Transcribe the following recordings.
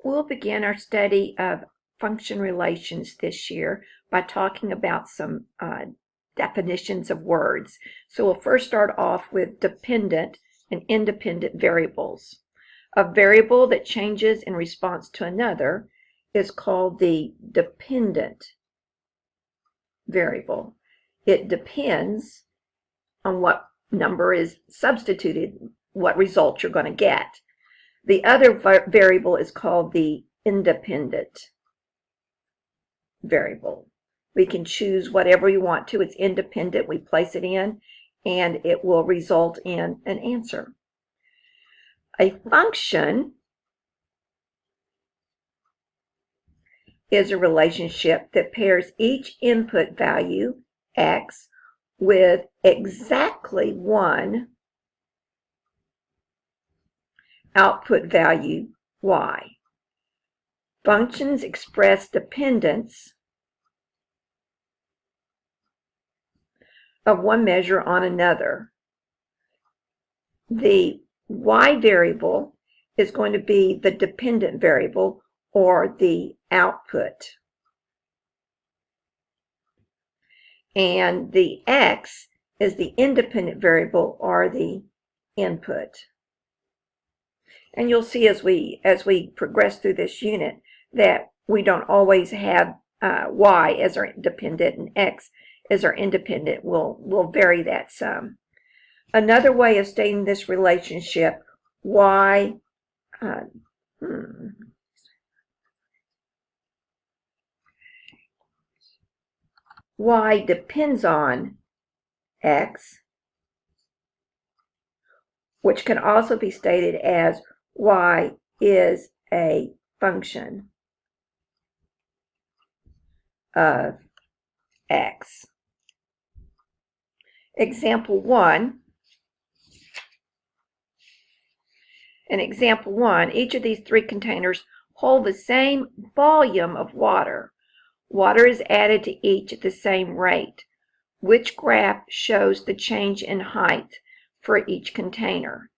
We'll begin our study of function relations this year by talking about some definitions of words. So we'll first start off with dependent and independent variables. A variable that changes in response to another is called the dependent variable. It depends on what number is substituted, what result you're going to get. The other variable is called the independent variable. We can choose whatever we want to. It's independent. We place it in, and it will result in an answer. A function is a relationship that pairs each input value, x, with exactly one output value, y. Functions express dependence of one measure on another. The y variable is going to be the dependent variable, or the output. And the x is the independent variable, or the input. And you'll see as we progress through this unit that we don't always have y as our dependent and x as our independent. We'll vary that some. Another way of stating this relationship, y depends on x, which can also be stated as y is a function of x. Example 1. In example 1, each of these three containers hold the same volume of water. Water is added to each at the same rate. Which graph shows the change in height for each container?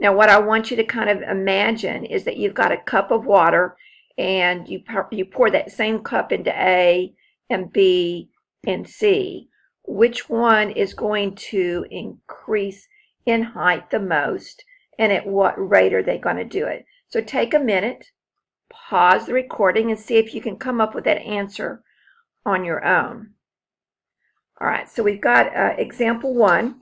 Now, what I want you to kind of imagine is that you've got a cup of water, and you pour that same cup into A and B and C. Which one is going to increase in height the most, and at what rate are they going to do it? So take a minute, pause the recording, and see if you can come up with that answer on your own. All right, so we've got example 1.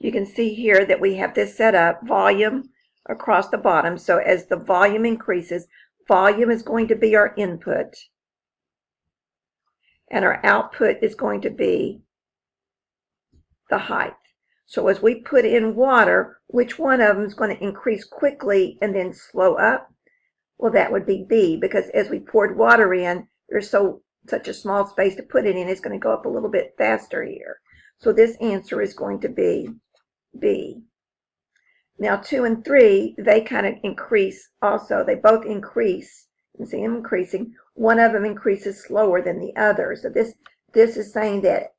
You can see here that we have this set up, volume across the bottom. So as the volume increases, volume is going to be our input, and our output is going to be the height. So as we put in water, which one of them is going to increase quickly and then slow up? Well, that would be B, because as we poured water in, there's such a small space to put it in, it's going to go up a little bit faster here. So this answer is going to be B. Now 2 and 3, they kind of increase also. They both increase. You can see them increasing. One of them increases slower than the other. So this is saying that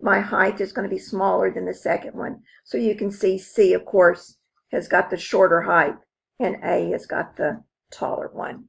my height is going to be smaller than the second one. So you can see C, of course, has got the shorter height, and A has got the taller one.